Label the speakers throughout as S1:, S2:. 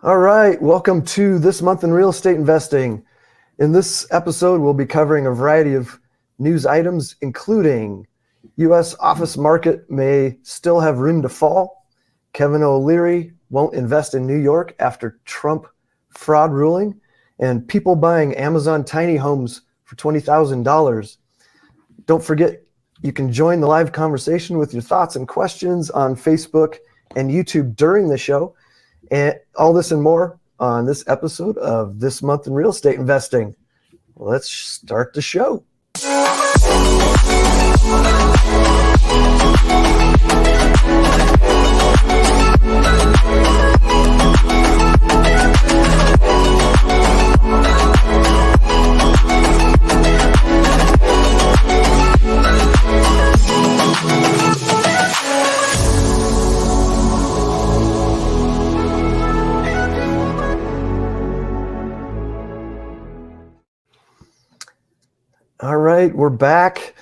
S1: All right, welcome to This Month in Real Estate Investing. In this episode, we'll be covering a variety of news items, including U.S. office market may still have room to fall, Kevin O'Leary won't invest in New York after Trump fraud ruling, and people buying Amazon tiny homes for $20,000. Don't forget, you can join the live conversation with your thoughts and questions on Facebook and YouTube during the show. And all this and more on this episode of This Month in Real Estate Investing. Let's start the show. All right, we're back.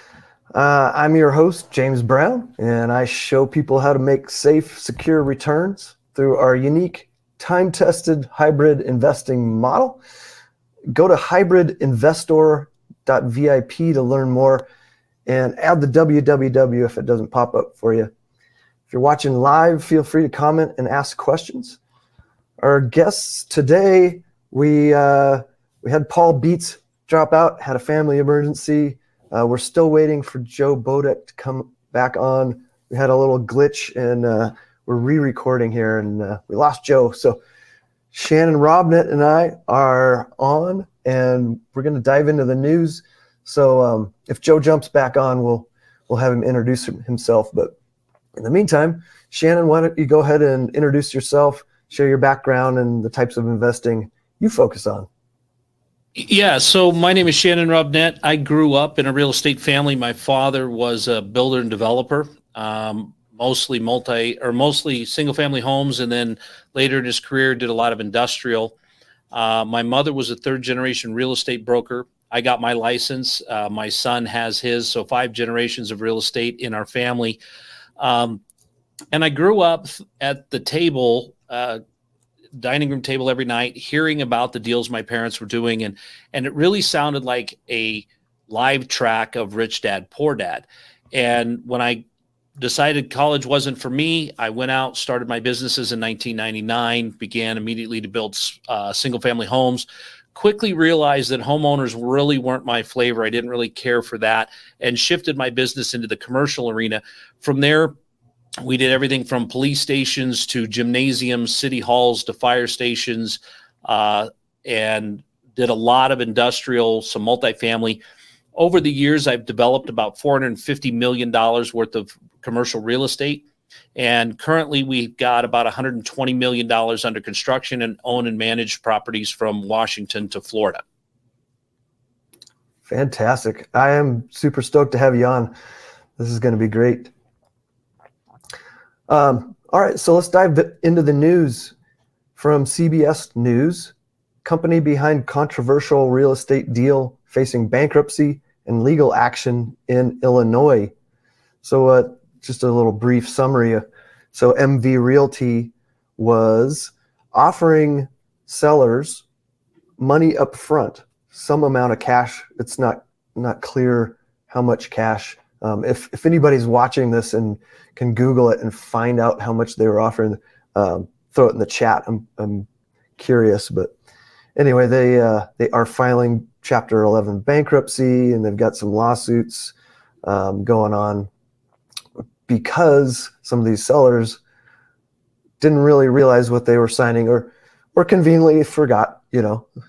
S1: I'm your host, James Brown, and I show people how to make safe, secure returns through our unique, time-tested hybrid investing model. Go to hybridinvestor.vip to learn more and add the www if it doesn't pop up for you. If you're watching live, feel free to comment and ask questions. Our guests today, we had Paul Beets drop out, had a family emergency. We're still waiting for Joe Bodek to come back on. We had a little glitch and we're re-recording here and we lost Joe. So Shannon Robnett and I are on and we're going to dive into the news. So if Joe jumps back on, we'll have him introduce himself. But in the meantime, Shannon, why don't you go ahead and introduce yourself, share your background and the types of investing you focus on.
S2: Yeah, so my name is Shannon Robnett. I grew up in a real estate family. My father was a builder and developer, mostly single-family homes, and then later in his career did a lot of industrial. My mother was a third-generation real estate broker. I got my license. My son has his, so 5 generations of real estate in our family. And I grew up at the table, dining room table every night, hearing about the deals my parents were doing. And it really sounded like a live track of Rich Dad, Poor Dad. And when I decided college wasn't for me, I went out, started my businesses in 1999, began immediately to build single family homes, quickly realized that homeowners really weren't my flavor. I didn't really care for that and shifted my business into the commercial arena. From there, we did everything from police stations to gymnasiums, city halls to fire stations, and did a lot of industrial, some multifamily. Over the years, I've developed about $450 million worth of commercial real estate. And currently, we've got about $120 million under construction and own and manage properties from Washington to Florida.
S1: Fantastic. I am super stoked to have you on. This is going to be great. All right, so let's dive into the news from CBS News. Company behind controversial real estate deal facing bankruptcy and legal action in Illinois. So just a little brief summary. So MV Realty was offering sellers money up front, some amount of cash. It's not clear how much cash. If anybody's watching this and can Google it and find out how much they were offering, throw it in the chat. I'm curious, but anyway, they are filing Chapter 11 bankruptcy, and they've got some lawsuits going on because some of these sellers didn't really realize what they were signing, or conveniently forgot.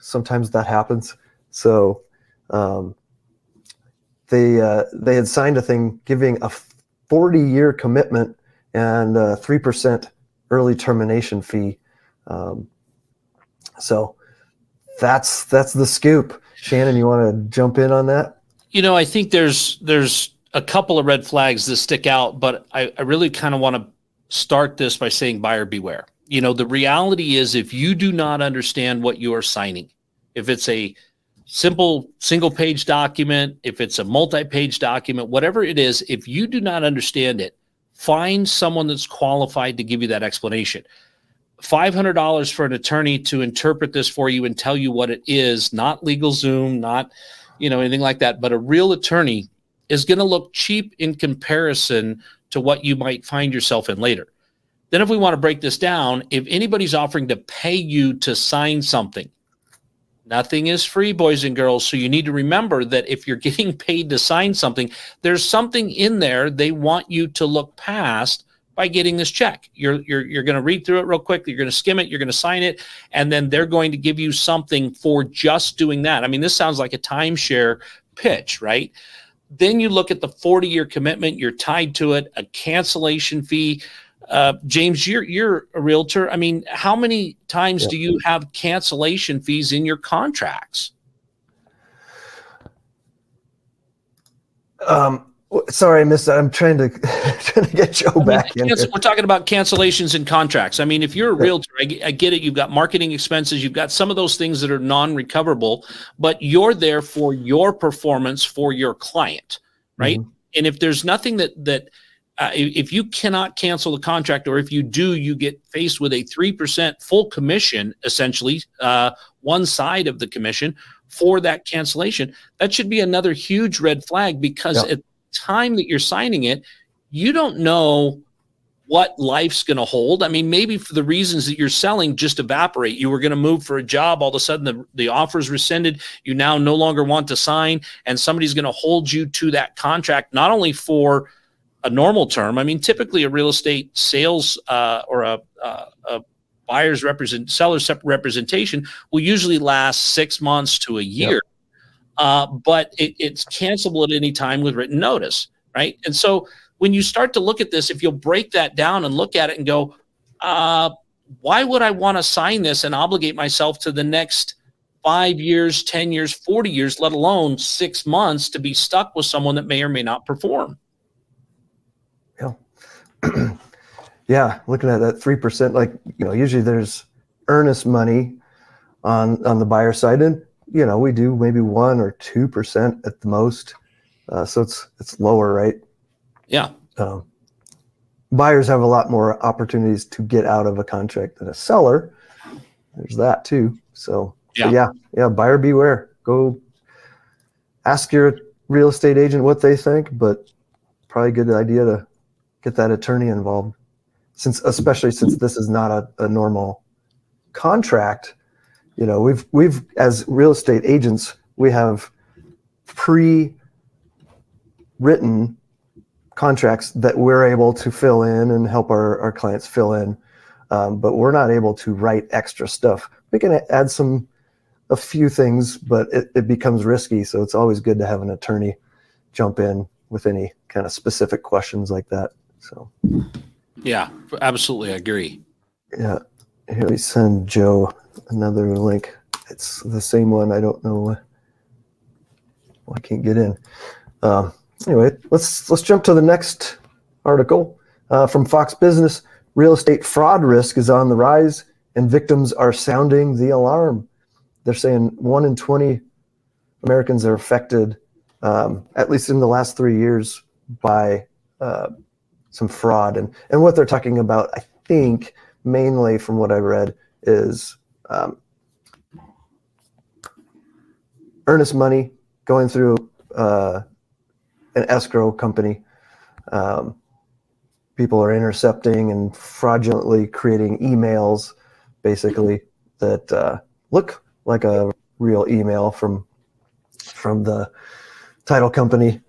S1: Sometimes that happens. So they had signed a thing giving a 40-year commitment and a 3% early termination fee. So that's the scoop. Shannon, you want to jump in on that?
S2: I think there's a couple of red flags that stick out, but I really kind of want to start this by saying buyer beware. The reality is if you do not understand what you are signing, if it's a simple single-page document, if it's a multi-page document, whatever it is, if you do not understand it, find someone that's qualified to give you that explanation. $500 for an attorney to interpret this for you and tell you what it is, not LegalZoom, not, anything like that, but a real attorney is going to look cheap in comparison to what you might find yourself in later. Then if we want to break this down, if anybody's offering to pay you to sign something, nothing is free, boys and girls. So you need to remember that if you're getting paid to sign something, there's something in there they want you to look past by getting this check. You're going to read through it real quick. You're going to skim it. You're going to sign it. And then they're going to give you something for just doing that. I mean, this sounds like a timeshare pitch, right? Then you look at the 40-year commitment. You're tied to it, a cancellation fee. James, you're a realtor. I mean, how many times do you have cancellation fees in your contracts?
S1: Sorry, I missed that. I'm trying to get Joe back in.
S2: We're talking about cancellations in contracts. I mean, if you're a realtor, I get it. You've got marketing expenses. You've got some of those things that are non-recoverable, but you're there for your performance for your client, right? Mm-hmm. And if there's nothing that if you cannot cancel the contract, or if you do, you get faced with a 3% full commission, essentially one side of the commission for that cancellation. That should be another huge red flag, because at the time that you're signing it, you don't know what life's going to hold. I mean, maybe for the reasons that you're selling just evaporate. You were going to move for a job. All of a sudden the offer's rescinded. You now no longer want to sign, and somebody's going to hold you to that contract, not only for a normal term. I mean, typically a real estate sales or a seller's representation will usually last 6 months to a year, but it's cancelable at any time with written notice, right? And so when you start to look at this, if you'll break that down and look at it and go, why would I want to sign this and obligate myself to the next 5 years, 10 years, 40 years, let alone 6 months to be stuck with someone that may or may not perform?
S1: Yeah, looking at that 3%, like, usually there's earnest money on the buyer side, and we do maybe 1 or 2% at the most, so it's lower, right? Yeah. Buyers have a lot more opportunities to get out of a contract than a seller. There's that too. So yeah, buyer beware. Go ask your real estate agent what they think, but probably a good idea to get that attorney involved, especially since this is not a normal contract. We've as real estate agents, we have pre-written contracts that we're able to fill in and help our clients fill in, but we're not able to write extra stuff. We can add a few things, but it becomes risky. So it's always good to have an attorney jump in with any kind of specific questions like that. So,
S2: yeah, absolutely. I agree.
S1: Yeah. Here we send Joe another link. It's the same one. I don't know why I can't get in. Anyway, let's jump to the next article from Fox Business. Real estate fraud risk is on the rise, and victims are sounding the alarm. They're saying 1 in 20 Americans are affected, at least in the last 3 years, by some fraud. And what they're talking about, I think, mainly from what I read, is earnest money going through an escrow company. People are intercepting and fraudulently creating emails, basically, that look like a real email from the title company,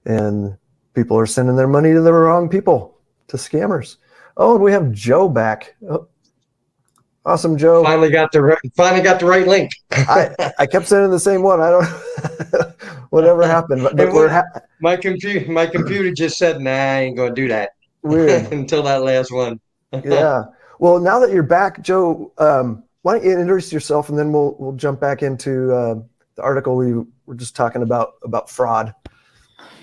S1: and people are sending their money to the wrong people, to scammers. Oh, and we have Joe back. Oh, awesome, Joe.
S3: Finally got the right link.
S1: I kept sending the same one. I don't whatever happened. But
S3: my computer just said, nah, I ain't gonna do that.
S1: Weird.
S3: Until that last one.
S1: Yeah. Well, now that you're back, Joe, why don't you introduce yourself, and then we'll jump back into the article we were just talking about fraud.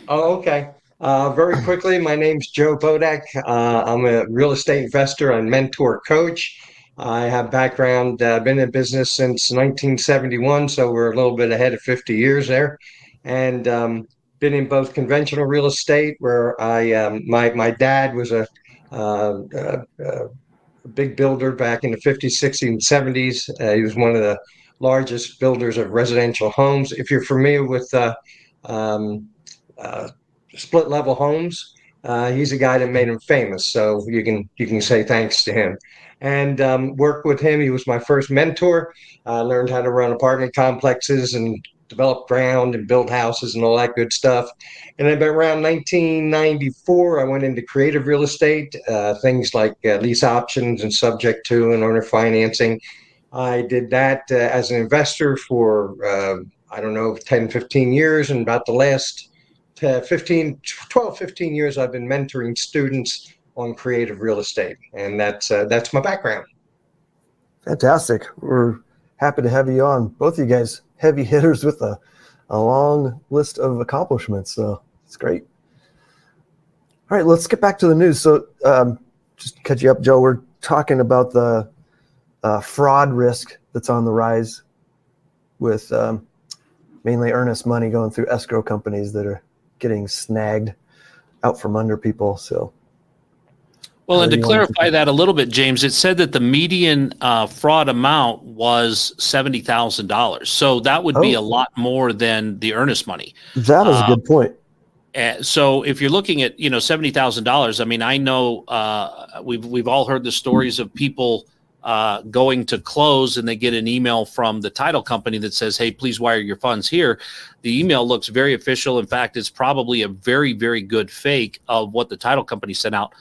S3: Oh, okay. Very quickly, my name's Joe Bodek. I'm a real estate investor and mentor coach. I have background, been in business since 1971, so we're a little bit ahead of 50 years there. And been in both conventional real estate, where my dad was a big builder back in the 50s, 60s, and 70s. He was one of the largest builders of residential homes. If you're familiar with um, uh, split level homes, he's a guy that made him famous. So you can say thanks to him. And work with him. He was my first mentor. I learned how to run apartment complexes and develop ground and build houses and all that good stuff. And then around 1994, I went into creative real estate, things like lease options and subject to and owner financing. I did that as an investor for, I don't know, 10, 15 years. And about the last 15 years, I've been mentoring students on creative real estate. And that's my background.
S1: Fantastic. We're happy to have you on. Both of you guys, heavy hitters with a long list of accomplishments. So it's great. All right, let's get back to the news. So just to catch you up, Joe, we're talking about the fraud risk that's on the rise with mainly earnest money going through escrow companies that are getting snagged out from under people. So,
S2: well, and to clarify that a little bit, James, it said that the median fraud amount was $70,000. So that would be a lot more than the earnest money.
S1: That is a good point.
S2: So if you're looking at, $70,000, I mean, I know we've all heard the stories of people going to close and they get an email from the title company that says, hey, please wire your funds here. The email looks very official. In fact, it's probably a very, very good fake of what the title company sent out.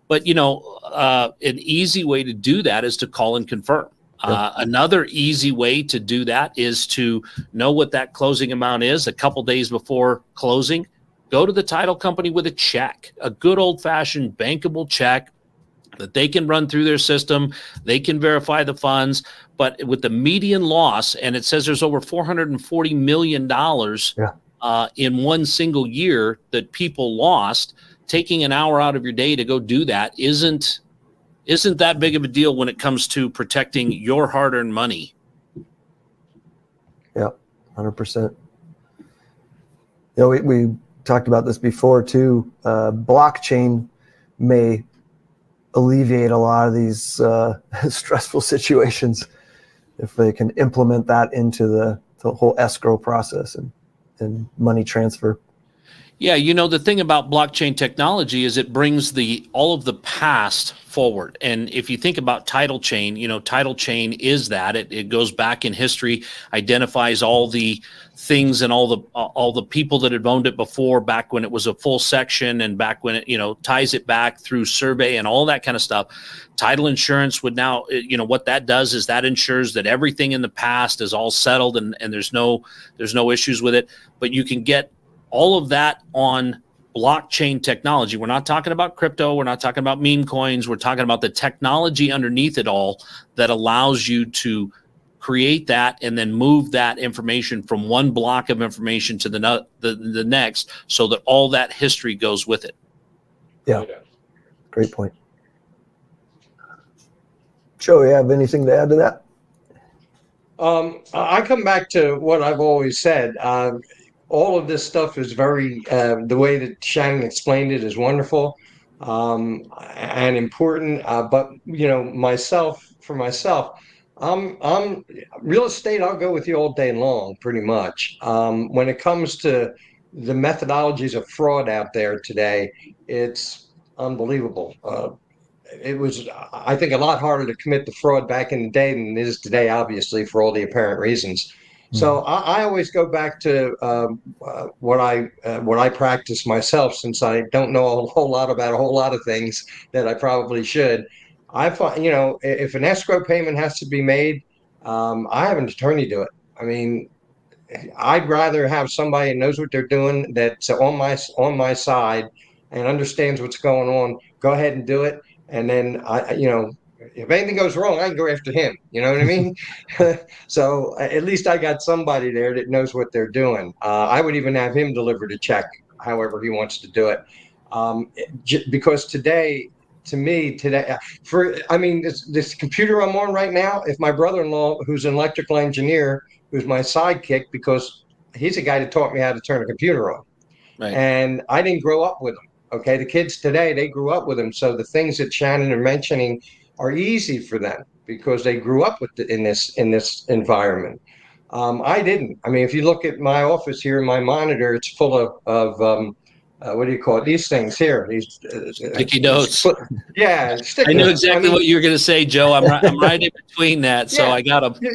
S2: But, an easy way to do that is to call and confirm. Another easy way to do that is to know what that closing amount is a couple days before closing. Go to the title company with a check, a good old-fashioned bankable check that they can run through their system. They can verify the funds. But with the median loss, and it says there's over $440 million in one single year that people lost, taking an hour out of your day to go do that isn't that big of a deal when it comes to protecting your hard-earned money.
S1: Yeah, 100%. We talked about this before too. Blockchain may alleviate a lot of these stressful situations if they can implement that into the whole escrow process and money transfer.
S2: Yeah, the thing about blockchain technology is it brings all of the past forward. And if you think about title chain, title chain is that it goes back in history, identifies all the things and all the people that had owned it before, back when it was a full section, and back when it ties it back through survey and all that kind of stuff. Title insurance would now, what that does is that ensures that everything in the past is all settled and there's no issues with it. But you can get all of that on blockchain technology. We're not talking about crypto. We're not talking about meme coins. We're talking about the technology underneath it all that allows you to create that and then move that information from one block of information to the next, so that all that history goes with it.
S1: Yeah, great point. Joe, you have anything to add to that?
S3: I come back to what I've always said. All of this stuff is very, the way that Shannon explained it is wonderful and important. But for myself, I'm real estate. I'll go with you all day long, pretty much. When it comes to the methodologies of fraud out there today, it's unbelievable. It was, I think, a lot harder to commit the fraud back in the day than it is today, obviously, for all the apparent reasons. So I always go back to what I practice myself, since I don't know a whole lot about a whole lot of things that I probably should. I find, if an escrow payment has to be made, I have an attorney do it. I mean, I'd rather have somebody that knows what they're doing, that's on my side and understands what's going on. Go ahead and do it, and then if anything goes wrong, I can go after him. You know what I mean? So at least I got somebody there that knows what they're doing. I would even have him deliver the check, however he wants to do it. Because today, this computer I'm on right now, if my brother-in-law, who's an electrical engineer, who's my sidekick, because he's a guy that taught me how to turn a computer on. Right. And I didn't grow up with him. Okay, the kids today, they grew up with him. So the things that Shannon are mentioning are easy for them because they grew up in this environment. I didn't. I mean, if you look at my office here, my monitor, it's full of what do you call it? These things here. These
S2: Sticky notes.
S3: Yeah,
S2: I
S3: sticky
S2: knew
S3: notes.
S2: exactly what you were going to say, Joe. I'm right in between that, so
S3: Yeah.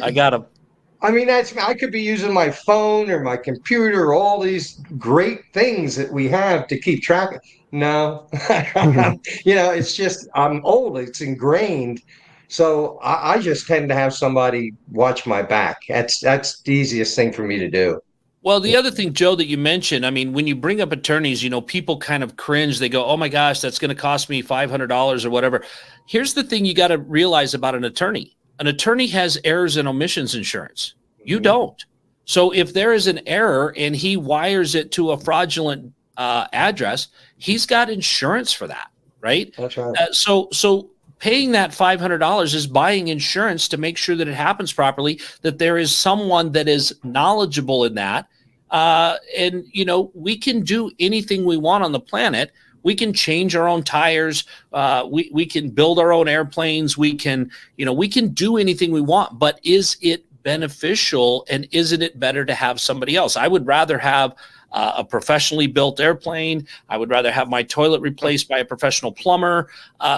S2: I gotta.
S3: I mean, I could be using my phone or my computer, all these great things that we have to keep track of. No, it's just I'm old. It's ingrained. So I just tend to have somebody watch my back. That's the easiest thing for me to do.
S2: Well, the other thing, Joe, that you mentioned, I mean, when you bring up attorneys, people kind of cringe. They go, "Oh my gosh, that's going to cost me $500 or whatever." Here's the thing you got to realize about an attorney. An attorney has errors and omissions insurance. You don't. So if there is an error and he wires it to a fraudulent address, he's got insurance for that, right?
S3: That's right.
S2: So paying that $500 is buying insurance to make sure that it happens properly, that there is someone that is knowledgeable in that. And we can do anything we want on the planet. We can change our own tires. We can build our own airplanes. We can do anything we want, but is it beneficial, and isn't it better to have somebody else? I would rather have a professionally built airplane. I would rather have my toilet replaced by a professional plumber.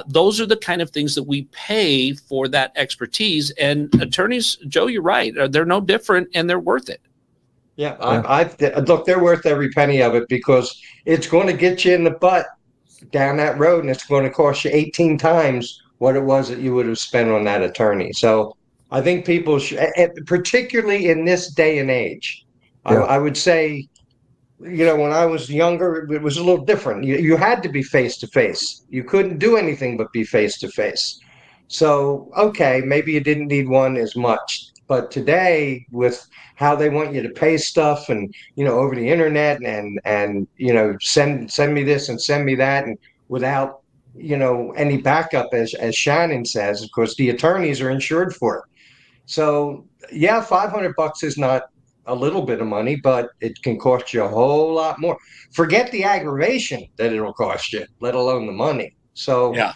S2: Those are the kind of things that we pay for that expertise. And attorneys, Joe, you're right. They're no different, and they're worth it.
S3: Yeah, look, they're worth every penny of it because it's going to get you in the butt down that road, and it's going to cost you 18 times what it was that you would have spent on that attorney. So I think people should, particularly in this day and age, I would say, when I was younger, it was a little different. You had to be face to face. You couldn't do anything but be face to face. So, okay, maybe you didn't need one as much. But today, with how they want you to pay stuff and, over the internet and send me this and send me that, and without, any backup, as Shannon says, of course, the attorneys are insured for it. So, yeah, $500 is not a little bit of money, but it can cost you a whole lot more. Forget the aggravation that it'll cost you, let alone the money. So
S2: yeah,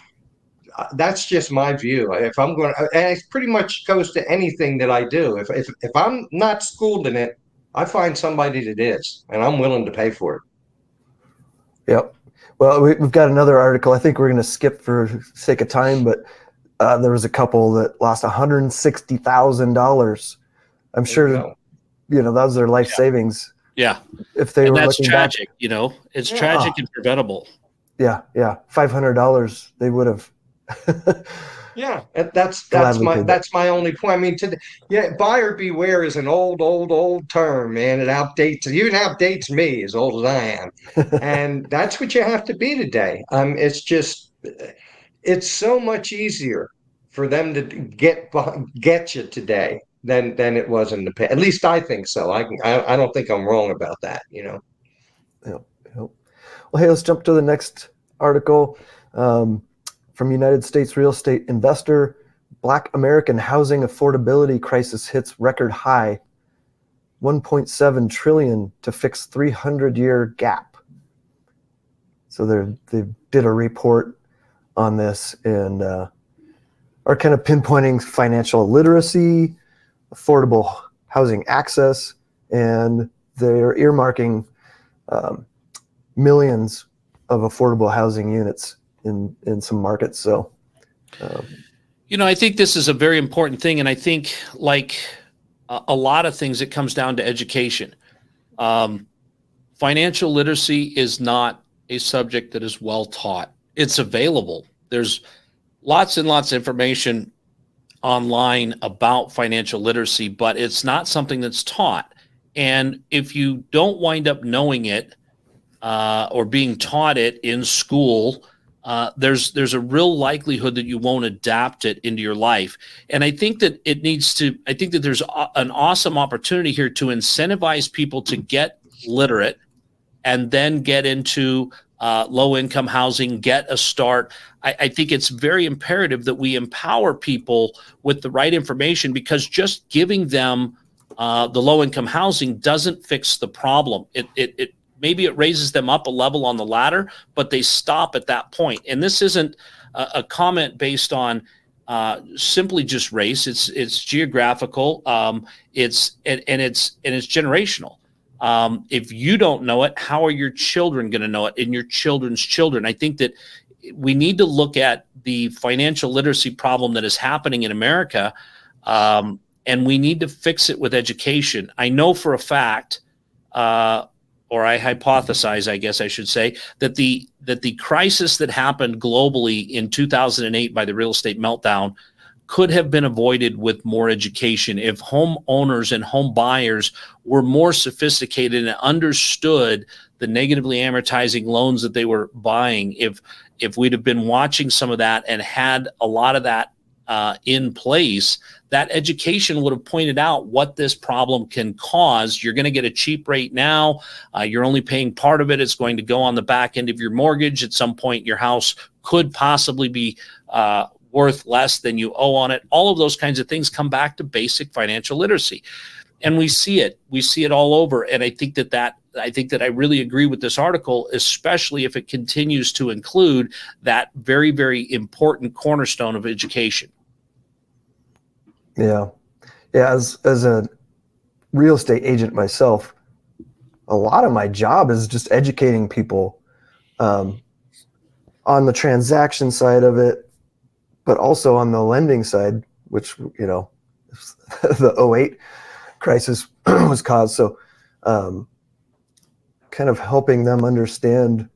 S3: that's just my view. If I'm going to, and it pretty much goes to anything that I do. If I'm not schooled in it, I find somebody that is, and I'm willing to pay for it.
S1: Yep. Well, we've got another article. I think we're going to skip for sake of time, but there was a couple that lost $160,000. I'm sure, that was their life savings.
S2: Yeah.
S1: If they
S2: and
S1: were
S2: that's
S1: looking
S2: tragic,
S1: back,
S2: it's tragic and preventable.
S1: Yeah. $500 they would have.
S3: Yeah, that's my only point. I mean, buyer beware is an old term, man. It outdates. It even outdates me, as old as I am, and that's what you have to be today. It's so much easier for them to get you today than it was in the past. At least I think so. I don't think I'm wrong about that.
S1: Yep. Well, hey, let's jump to the next article. From United States real estate investor, Black American housing affordability crisis hits record high, $1.7 trillion to fix 300-year gap. So they did a report on this and are kind of pinpointing financial literacy, affordable housing access, and they're earmarking millions of affordable housing units in some markets. So,
S2: I think this is a very important thing. And I think like a lot of things, it comes down to education. Financial literacy is not a subject that is well taught. It's available. There's lots and lots of information online about financial literacy, but it's not something that's taught. And if you don't wind up knowing it or being taught it in school, there's a real likelihood that you won't adapt it into your life. And I think that there's an awesome opportunity here to incentivize people to get literate and then get into low income housing, get a start. I think it's very imperative that we empower people with the right information, because just giving them the low income housing doesn't fix the problem. Maybe it raises them up a level on the ladder, but they stop at that point. And this isn't a comment based on simply just race. It's geographical. It's generational. If you don't know it, how are your children going to know it, and your children's children? I think that we need to look at the financial literacy problem that is happening in America, and we need to fix it with education. I know for a fact, or I hypothesize, I guess I should say, that the crisis that happened globally in 2008 by the real estate meltdown could have been avoided with more education if homeowners and home buyers were more sophisticated and understood the negatively amortizing loans that they were buying. If we'd have been watching some of that and had a lot of that in place, that education would have pointed out what this problem can cause. You're going to get a cheap rate now. You're only paying part of it. It's going to go on the back end of your mortgage. At some point, your house could possibly be worth less than you owe on it. All of those kinds of things come back to basic financial literacy. And we see it. We see it all over. And I think that I really agree with this article, especially if it continues to include that very, very important cornerstone of education.
S1: Yeah. As a real estate agent myself, a lot of my job is just educating people on the transaction side of it, but also on the lending side, which, the 08 crisis was caused. So kind of helping them understand,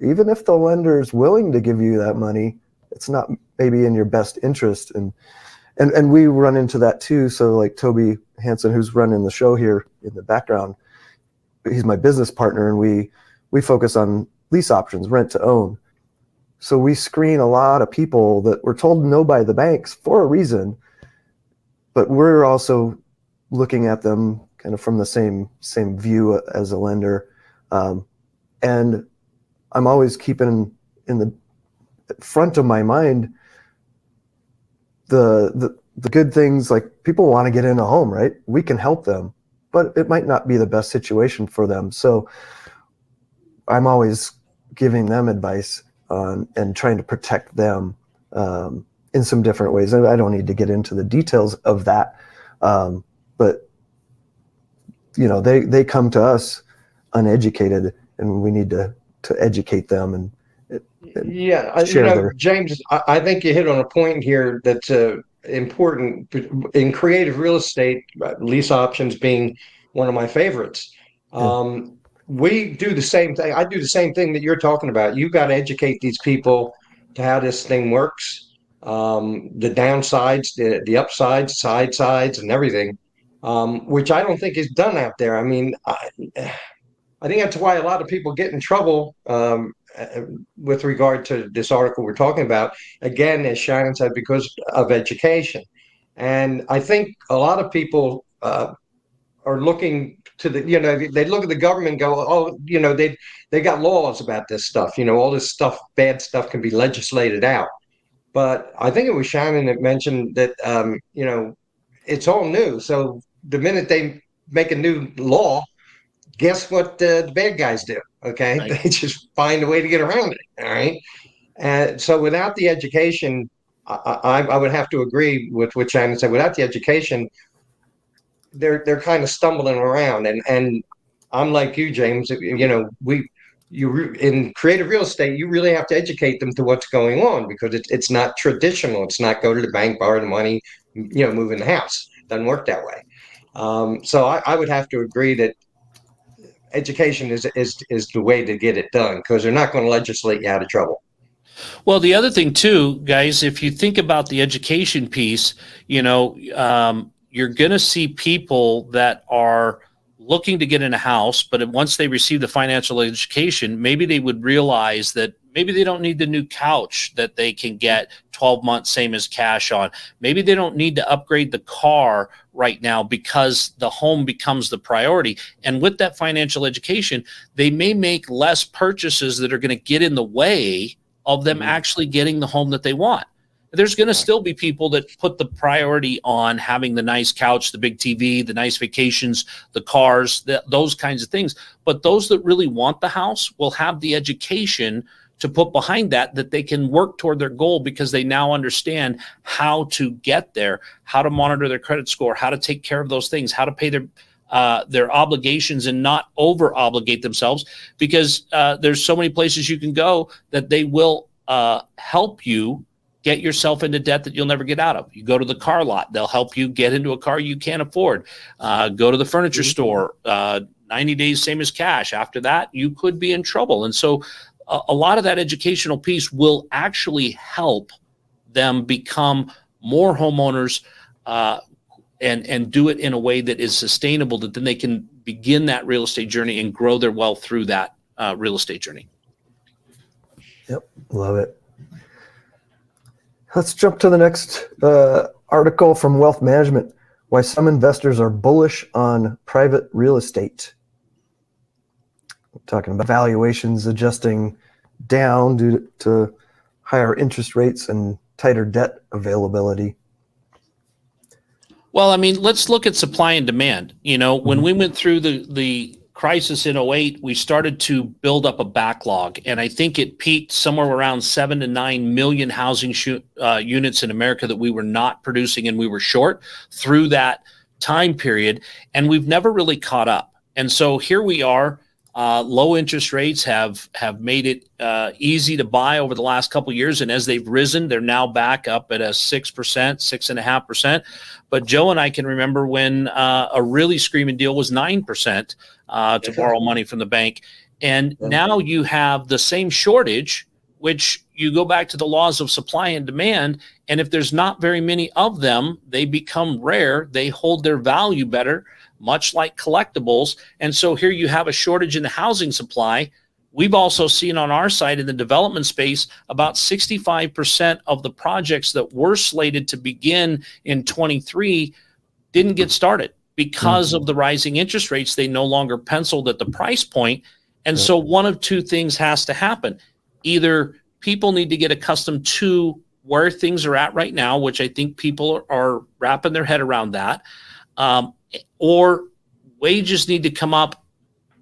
S1: even if the lender is willing to give you that money, it's not maybe in your best interest. And we run into that too. So like Toby Hanson, who's running the show here in the background, he's my business partner, and we focus on lease options, rent to own. So we screen a lot of people that we're told no by the banks for a reason, but we're also looking at them kind of from the same view as a lender. And I'm always keeping in the front of my mind the good things. Like, people want to get in a home, right? We can help them, but it might not be the best situation for them. So I'm always giving them advice and trying to protect them in some different ways. And I don't need to get into the details of that, but they come to us uneducated, and we need to educate them and
S3: James, I think you hit on a point here that's important in creative real estate, lease options being one of my favorites. We do the same thing. I do the same thing that you're talking about. You got to educate these people to how this thing works, the downsides, the upsides, sides, and everything, which I don't think is done out there. I mean, I think that's why a lot of people get in trouble with regard to this article we're talking about. Again, as Shannon said, because of education. And I think a lot of people are looking to they look at the government and go, oh, they got laws about this stuff. All this stuff, bad stuff, can be legislated out. But I think it was Shannon that mentioned that, it's all new. So the minute they make a new law, guess what the bad guys do? Okay. Right. They just find a way to get around it. All right. And so without the education, I would have to agree with what Shannon said. Without the education, they're kind of stumbling around. And I'm like you, James, in creative real estate, you really have to educate them to what's going on, because it's not traditional. It's not go to the bank, borrow the money, move in the house. It doesn't work that way. So I would have to agree that education is the way to get it done, because they're not going to legislate you out of trouble.
S2: Well, the other thing too, guys, if you think about the education piece, you're going to see people that are looking to get in a house, but once they receive the financial education, maybe they would realize that maybe they don't need the new couch that they can get 12 months, same as cash on. Maybe they don't need to upgrade the car right now because the home becomes the priority. And with that financial education, they may make less purchases that are going to get in the way of them actually getting the home that they want. There's going to still be people that put the priority on having the nice couch, the big TV, the nice vacations, the cars, those kinds of things. But those that really want the house will have the education to put behind that they can work toward their goal, because they now understand how to get there, how to monitor their credit score, how to take care of those things, how to pay their obligations and not over obligate themselves, because there's so many places you can go that they will help you get yourself into debt that you'll never get out of. You go to the car lot, they'll help you get into a car you can't afford. Go to the furniture store, 90 days, same as cash. After that, you could be in trouble. And so a lot of that educational piece will actually help them become more homeowners and do it in a way that is sustainable, that then they can begin that real estate journey and grow their wealth through that real estate journey.
S1: Yep, love it. Let's jump to the next article from Wealth Management, why some investors are bullish on private real estate. We're talking about valuations adjusting down due to higher interest rates and tighter debt availability.
S2: Well, I mean, let's look at supply and demand. When we went through the crisis in 2008, we started to build up a backlog, and I think it peaked somewhere around 7 to 9 million housing units in America that we were not producing, and we were short through that time period, and we've never really caught up. And so here we are. Low interest rates have made it easy to buy over the last couple of years, and as they've risen, they're now back up at a 6%, 6.5%. But Joe and I can remember when a really screaming deal was 9% to borrow money from the bank, and now you have the same shortage, which you go back to the laws of supply and demand, and if there's not very many of them, they become rare. They hold their value better, much like collectibles. And so here you have a shortage in the housing supply. We've also seen on our side in the development space, about 65% of the projects that were slated to begin in 23 didn't get started because of the rising interest rates. They no longer penciled at the price point. And so one of two things has to happen. Either people need to get accustomed to where things are at right now, which I think people are wrapping their head around that, or wages need to come up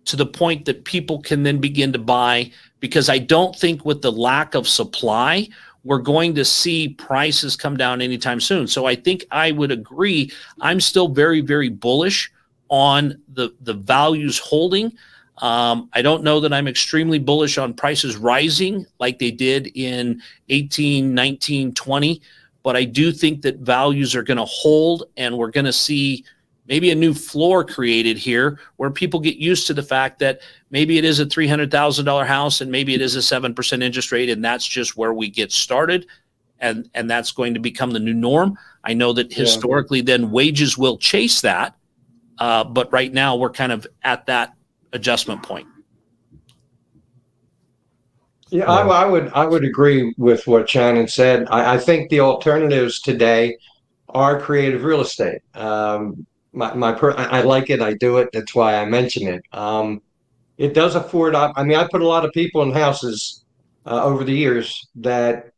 S2: to the point that people can then begin to buy, because I don't think with the lack of supply, we're going to see prices come down anytime soon. So I think I would agree. I'm still very, very bullish on the values holding. I don't know that I'm extremely bullish on prices rising like they did in 18, 19, 20, but I do think that values are going to hold, and we're going to see maybe a new floor created here where people get used to the fact that maybe it is a $300,000 house and maybe it is a 7% interest rate, and that's just where we get started. And that's going to become the new norm. I know that historically then wages will chase that, but right now we're kind of at that adjustment point.
S3: Yeah, I would agree with what Shannon said. I think the alternatives today are creative real estate. I like it. I do it. That's why I mention it. It does afford. I mean, I put a lot of people in houses over the years that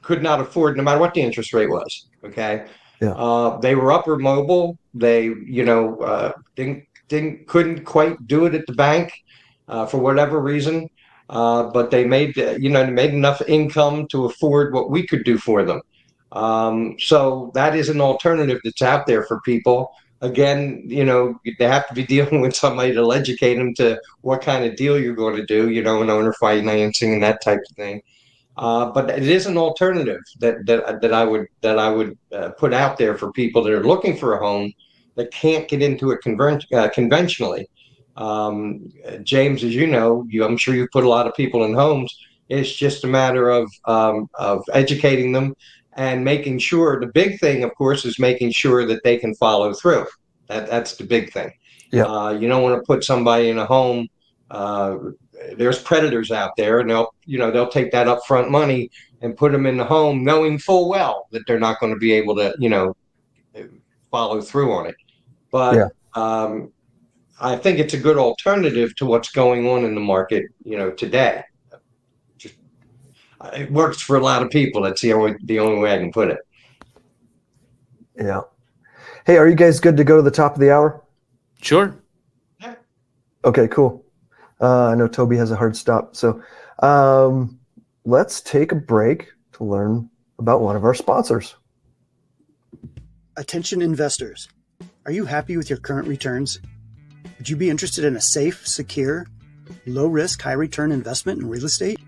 S3: could not afford, no matter what the interest rate was. Okay. Yeah. They were upward mobile. They, couldn't quite do it at the bank for whatever reason. But they made enough income to afford what we could do for them. So that is an alternative that's out there for people. Again, they have to be dealing with somebody to educate them to what kind of deal you're going to do, an owner financing and that type of thing. But it is an alternative that I would put out there for people that are looking for a home that can't get into it conventionally. James, as you know, I'm sure you've put a lot of people in homes. It's just a matter of educating them and making sure. The big thing, of course, is making sure that they can follow through. That's the big thing. Yeah. You don't want to put somebody in a home. There's predators out there, and they'll take that upfront money and put them in the home, knowing full well that they're not going to be able to, follow through on it. But I think it's a good alternative to what's going on in the market, today. It works for a lot of people. That's the only way I can put it.
S1: Yeah. Hey, are you guys good to go to the top of the hour?
S2: Sure.
S1: Okay, cool. I know Toby has a hard stop. So Let's take a break to learn about one of our sponsors.
S4: Attention investors. Are you happy with your current returns? Would you be interested in a safe, secure, low-risk, high-return investment in real estate?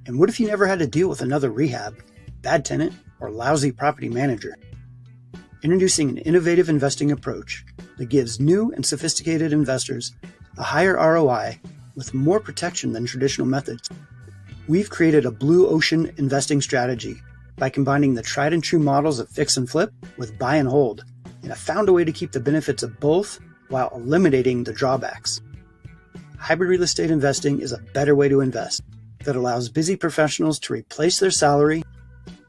S4: And what if you never had to deal with another rehab, bad tenant, or lousy property manager? Introducing an innovative investing approach that gives new and sophisticated investors a higher ROI with more protection than traditional methods. We've created a blue ocean investing strategy by combining the tried and true models of fix and flip with buy and hold, and have found a way to keep the benefits of both while eliminating the drawbacks. Hybrid real estate investing is a better way to invest that allows busy professionals to replace their salary,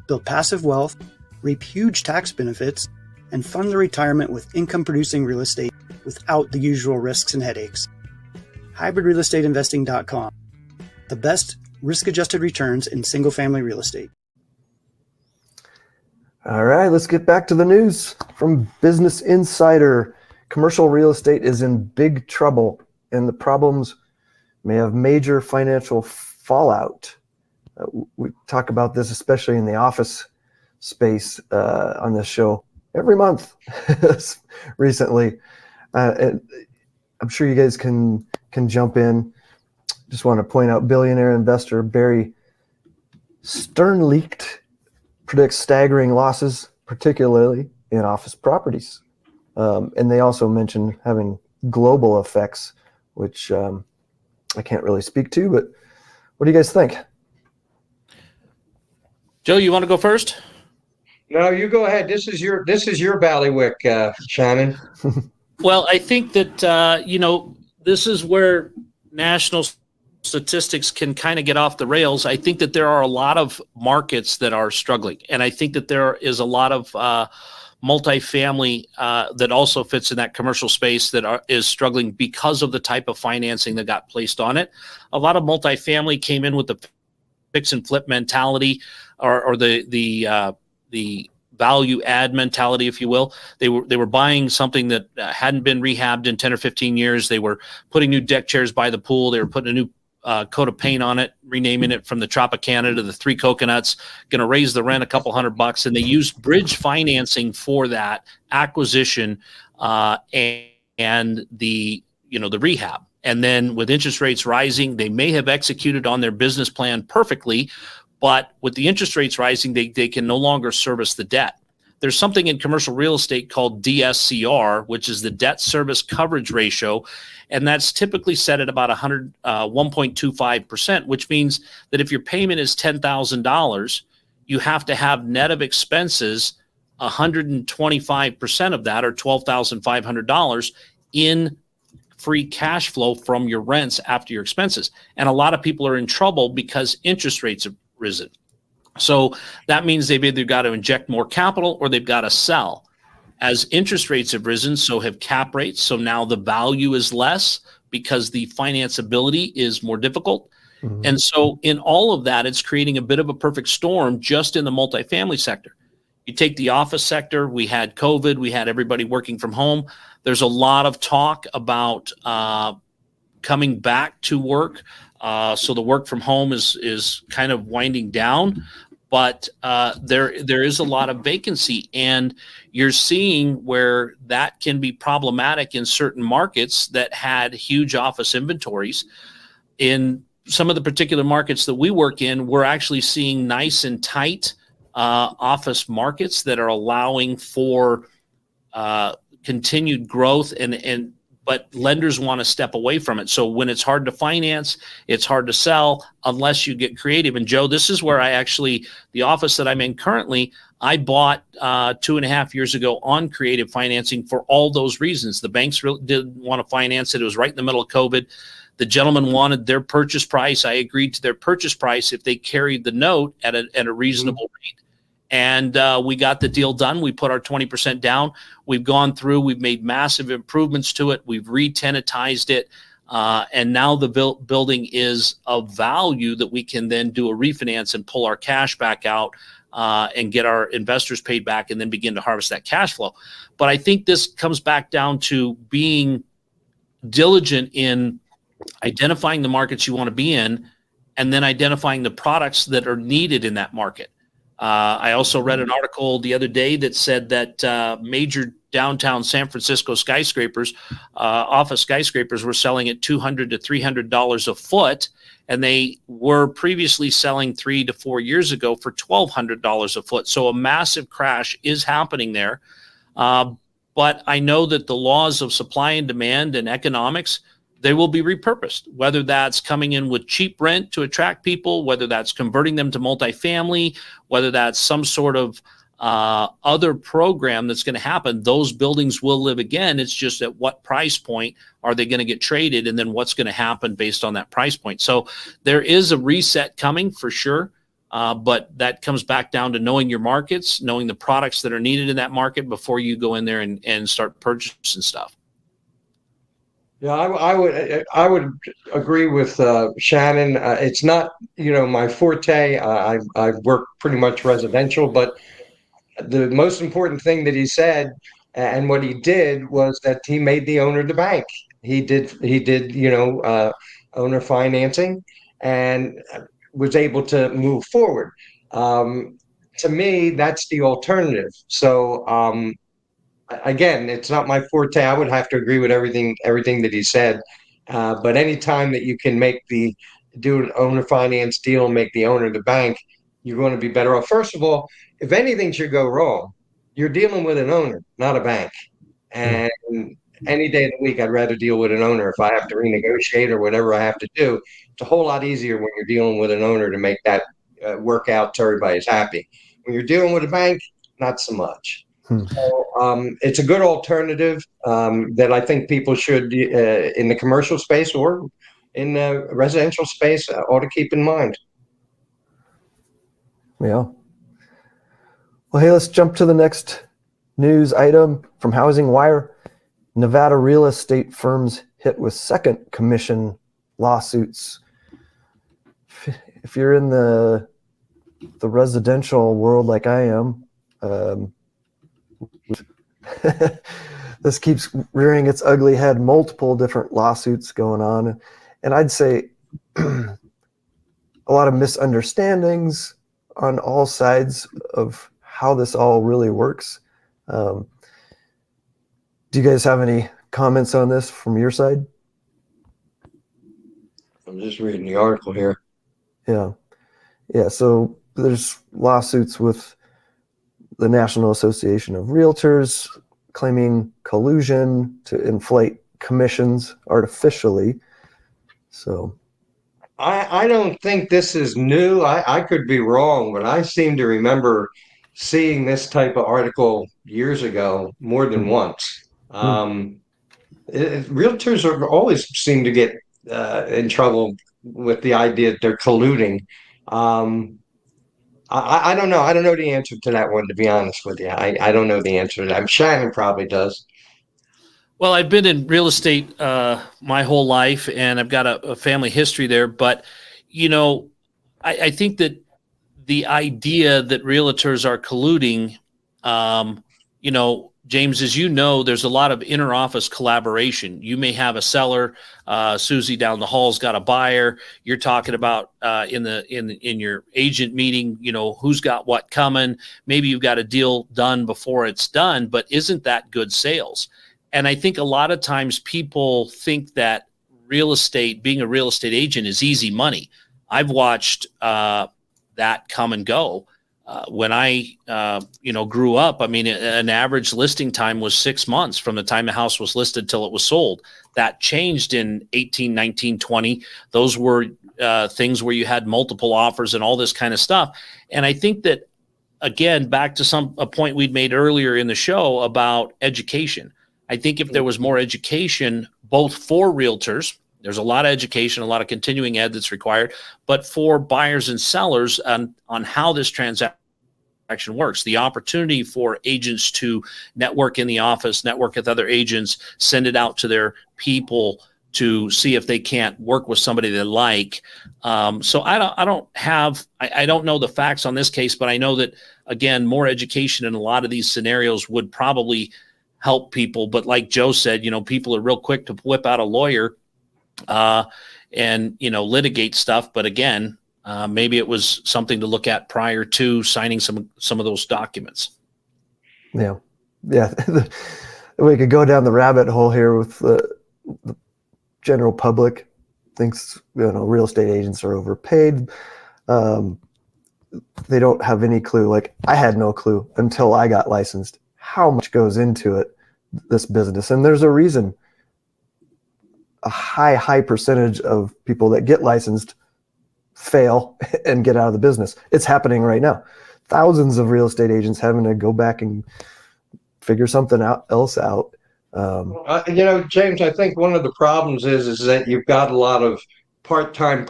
S4: build passive wealth, reap huge tax benefits, and fund their retirement with income-producing real estate without the usual risks and headaches. HybridRealEstateInvesting.com, the best risk-adjusted returns in single-family real estate.
S1: All right, let's get back to the news from Business Insider. Commercial real estate is in big trouble, and the problems may have major financial fallout. We talk about this, especially in the office space on this show every month recently. And I'm sure you guys can jump in. Just want to point out billionaire investor Barry Sternlicht predicts staggering losses, particularly in office properties. And they also mention having global effects, which I can't really speak to, but what do you guys think?
S2: Joe, you want to go first?
S3: No, you go ahead. This is your ballywick, Shannon.
S2: Well, I think that, this is where national statistics can kind of get off the rails. I think that there are a lot of markets that are struggling. And I think that there is a lot of multifamily that also fits in that commercial space that is struggling because of the type of financing that got placed on it. A lot of multifamily came in with the fix and flip mentality or the value add mentality, if you will. They were buying something that hadn't been rehabbed in 10 or 15 years. They were putting new deck chairs by the pool. They were putting a new coat of paint on it, renaming it from the Tropicana to the Three Coconuts, going to raise the rent a couple $100. And they used bridge financing for that acquisition and the rehab. And then with interest rates rising, they may have executed on their business plan perfectly, but with the interest rates rising, they can no longer service the debt. There's something in commercial real estate called DSCR, which is the debt service coverage ratio, and that's typically set at about 1.25%, which means that if your payment is $10,000, you have to have net of expenses 125% of that, or $12,500, in free cash flow from your rents after your expenses. And a lot of people are in trouble because interest rates have risen. So that means they've either got to inject more capital or they've got to sell. As interest rates have risen, so have cap rates. So now the value is less because the financeability is more difficult. Mm-hmm. And so in all of that, it's creating a bit of a perfect storm just in the multifamily sector. You take the office sector, we had COVID, we had everybody working from home. There's a lot of talk about coming back to work. So the work from home is kind of winding down, but there is a lot of vacancy, and you're seeing where that can be problematic in certain markets that had huge office inventories. In some of the particular markets that we work in, we're actually seeing nice and tight office markets that are allowing for continued growth, but lenders want to step away from it. So when it's hard to finance, it's hard to sell unless you get creative. And Joe, this is where the office that I'm in currently, I bought 2.5 years ago on creative financing for all those reasons. The banks really didn't want to finance it. It was right in the middle of COVID. The gentleman wanted their purchase price. I agreed to their purchase price if they carried the note at a reasonable rate. And we got the deal done. We put our 20% down. We've gone through. We've made massive improvements to it. We've re-tenantized it. And now the building is of value that we can then do a refinance and pull our cash back out and get our investors paid back and then begin to harvest that cash flow. But I think this comes back down to being diligent in identifying the markets you want to be in and then identifying the products that are needed in that market. I also read an article the other day that said that major downtown San Francisco skyscrapers, office skyscrapers, were selling at $200 to $300 a foot, and they were previously selling 3 to 4 years ago for $1,200 a foot. So a massive crash is happening there. But I know that the laws of supply and demand and economics, they will be repurposed, whether that's coming in with cheap rent to attract people, whether that's converting them to multifamily, whether that's some sort of other program that's going to happen. Those buildings will live again. It's just at what price point are they going to get traded, and then what's going to happen based on that price point. So there is a reset coming for sure. But that comes back down to knowing your markets, knowing the products that are needed in that market before you go in there and start purchasing stuff.
S3: Yeah, I would agree with Shannon. It's not, my forte. I've worked pretty much residential, but the most important thing that he said and what he did was that he made the owner the bank. He did, owner financing and was able to move forward. To me, that's the alternative. So, again, it's not my forte. I would have to agree with everything that he said. But anytime that you can do an owner finance deal and make the owner the bank, you're going to be better off. First of all, if anything should go wrong, you're dealing with an owner, not a bank. And any day of the week, I'd rather deal with an owner if I have to renegotiate or whatever I have to do. It's a whole lot easier when you're dealing with an owner to make that work out so everybody's happy. When you're dealing with a bank, not so much. So it's a good alternative that I think people should, in the commercial space or in the residential space, ought to keep in mind.
S1: Yeah. Well, hey, let's jump to the next news item from Housing Wire. Nevada real estate firms hit with second commission lawsuits. If you're in the residential world like I am, this keeps rearing its ugly head, multiple different lawsuits going on. And I'd say a lot of misunderstandings on all sides of how this all really works. Do you guys have any comments on this from your side?
S3: I'm just reading the article here.
S1: Yeah. So there's lawsuits with the National Association of Realtors claiming collusion to inflate commissions artificially. So
S3: I don't think this is new. I could be wrong, but I seem to remember seeing this type of article years ago more than once. Realtors always seem to get in trouble with the idea that they're colluding. I don't know. I don't know the answer to that one, to be honest with you. I don't know the answer to that. Shannon probably does.
S2: Well, I've been in real estate my whole life, and I've got a family history there. But, I think that the idea that realtors are colluding, James, as you know, there's a lot of inter-office collaboration. You may have a seller, Susie down the hall's got a buyer. You're talking about in your agent meeting, who's got what coming. Maybe you've got a deal done before it's done, but isn't that good sales? And I think a lot of times people think that being a real estate agent is easy money. I've watched that come and go. When I, grew up, an average listing time was 6 months from the time the house was listed till it was sold. That changed in 18, 19, 20. Those were things where you had multiple offers and all this kind of stuff. And I think that, again, back to a point we'd made earlier in the show about education. I think if there was more education, both for realtors, there's a lot of education, a lot of continuing ed that's required, but for buyers and sellers on how this transaction works, the opportunity for agents to network in the office, network with other agents, send it out to their people to see if they can't work with somebody they like. So I don't know the facts on this case, but I know that, again, more education in a lot of these scenarios would probably help people. But like Joe said, people are real quick to whip out a lawyer and litigate stuff. But again, maybe it was something to look at prior to signing some of those documents.
S1: Yeah. We could go down the rabbit hole here with the general public thinks real estate agents are overpaid. They don't have any clue. Like, I had no clue until I got licensed how much goes into it, this business. And there's a reason a high percentage of people that get licensed fail and get out of the business. It's happening right now. Thousands of real estate agents having to go back and figure something else out.
S3: James, I think one of the problems is that you've got a lot of part-time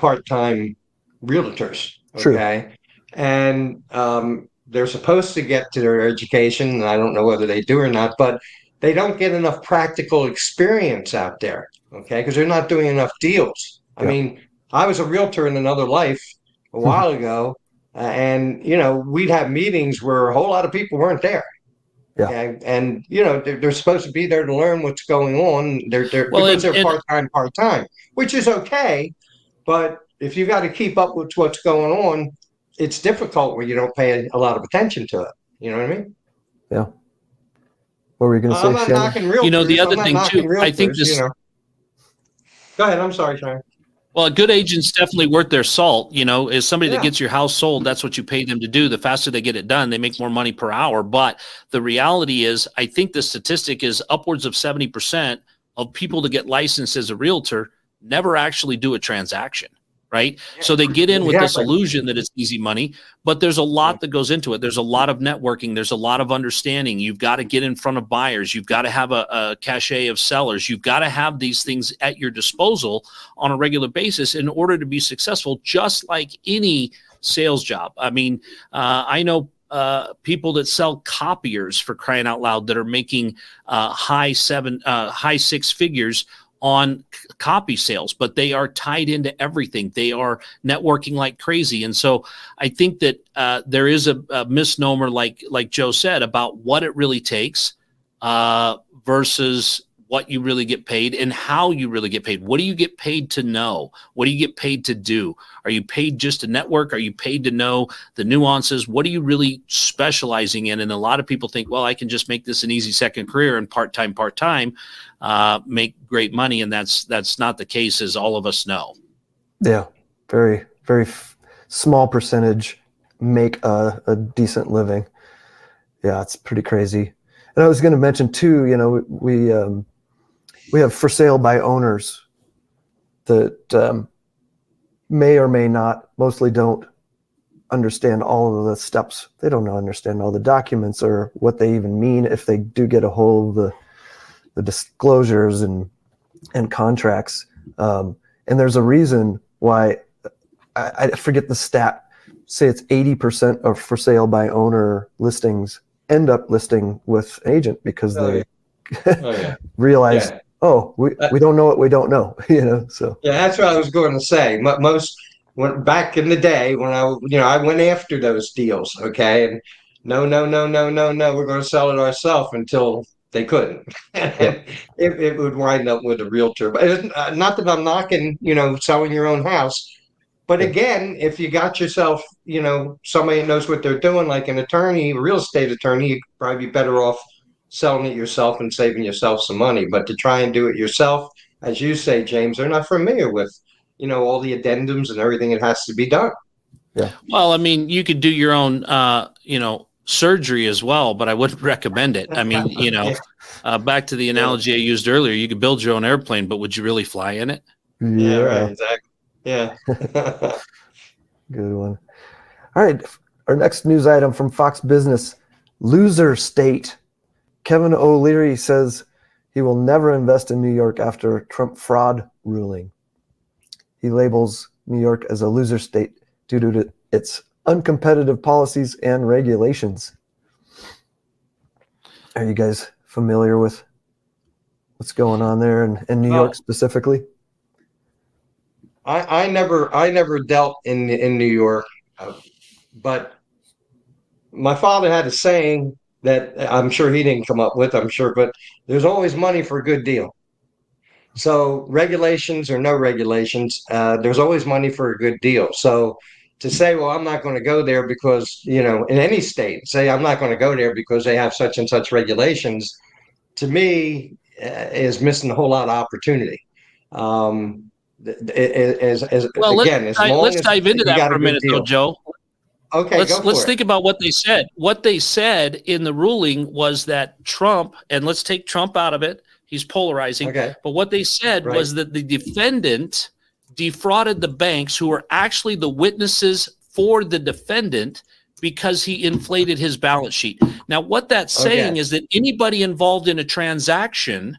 S3: realtors. Okay.
S1: True.
S3: And they're supposed to get to their education, and I don't know whether they do or not, but they don't get enough practical experience out there. Okay. Because they're not doing enough deals. I mean, I was a realtor in another life a while ago, and we'd have meetings where a whole lot of people weren't there.
S1: Yeah.
S3: Okay? And they're supposed to be there to learn what's going on. They're part-time, which is okay. But if you got to keep up with what's going on, it's difficult when you don't pay a lot of attention to it. You know what I mean?
S1: Yeah. What were you going to say,
S3: I'm not
S1: Shannon?
S3: knocking realtors.
S2: The other thing too, I think this.
S3: Go ahead. I'm sorry, Sean.
S2: Well, a good agent's definitely worth their salt. As somebody that gets your house sold, that's what you pay them to do. The faster they get it done, they make more money per hour. But the reality is, I think the statistic is upwards of 70% of people that get licensed as a realtor never actually do a transaction. Right. So they get in with this illusion that it's easy money, but there's a lot that goes into it. There's a lot of networking. There's a lot of understanding. You've got to get in front of buyers. You've got to have a cachet of sellers. You've got to have these things at your disposal on a regular basis in order to be successful, just like any sales job. I mean, I know people that sell copiers, for crying out loud, that are making high six figures on copy sales, but they are tied into everything. They are networking like crazy. And so I think that there is a misnomer, like Joe said, about what it really takes versus what you really get paid and how you really get paid. What do you get paid to know? What do you get paid to do? Are you paid just to network? Are you paid to know the nuances? What are you really specializing in? And a lot of people think, well, I can just make this an easy second career and part-time, make great money. And that's not the case, as all of us know.
S1: Yeah. Very, very small percentage make a decent living. Yeah. It's pretty crazy. And I was going to mention too, we have for sale by owners that may or may not, mostly don't understand all of the steps. They don't understand all the documents or what they even mean if they do get a hold of the disclosures and contracts. And there's a reason why, I forget the stat, say it's 80% of for sale by owner listings end up listing with an agent because they realize, we don't know what we don't know, so. Yeah,
S3: that's what I was going to say. Back in the day when I went after those deals, okay, and no, we're going to sell it ourselves until they couldn't. And it would wind up with a realtor. But it's, not that I'm knocking, selling your own house. But again, if you got yourself, somebody that knows what they're doing, like an attorney, a real estate attorney, you'd probably be better off selling it yourself and saving yourself some money. But to try and do it yourself, as you say, James, they're not familiar with, all the addendums and everything that has to be done.
S1: Yeah.
S2: Well, I mean, you could do your own, surgery as well, but I wouldn't recommend it. I mean, back to the analogy I used earlier, you could build your own airplane, but would you really fly in it?
S3: Yeah, right. Exactly. Yeah.
S1: Good one. All right. Our next news item from Fox Business, loser state. Kevin O'Leary says he will never invest in New York after Trump fraud ruling. He labels New York as a loser state due to its uncompetitive policies and regulations. Are you guys familiar with what's going on there in New York specifically?
S3: I never dealt in New York, but my father had a saying that I'm sure he didn't come up with, but there's always money for a good deal. So regulations or no regulations, there's always money for a good deal. So to say, well, I'm not going to go there because, in any state, say I'm not going to go there because they have such and such regulations, to me, is missing a whole lot of opportunity.
S2: Well,
S3: Again, as long
S2: let's
S3: as
S2: dive into
S3: you
S2: that
S3: got
S2: for
S3: a
S2: a
S3: good
S2: minute, though,
S3: deal.
S2: Joe.
S3: Okay, go
S2: Let's
S3: for
S2: think
S3: it.
S2: about what they said. What they said in the ruling was that Trump, and let's take Trump out of it. He's polarizing.
S3: Okay.
S2: But what they said
S3: Right.
S2: was that the defendant defrauded the banks who were actually the witnesses for the defendant because he inflated his balance sheet. Now, what that's saying
S3: Okay.
S2: is that anybody involved in a transaction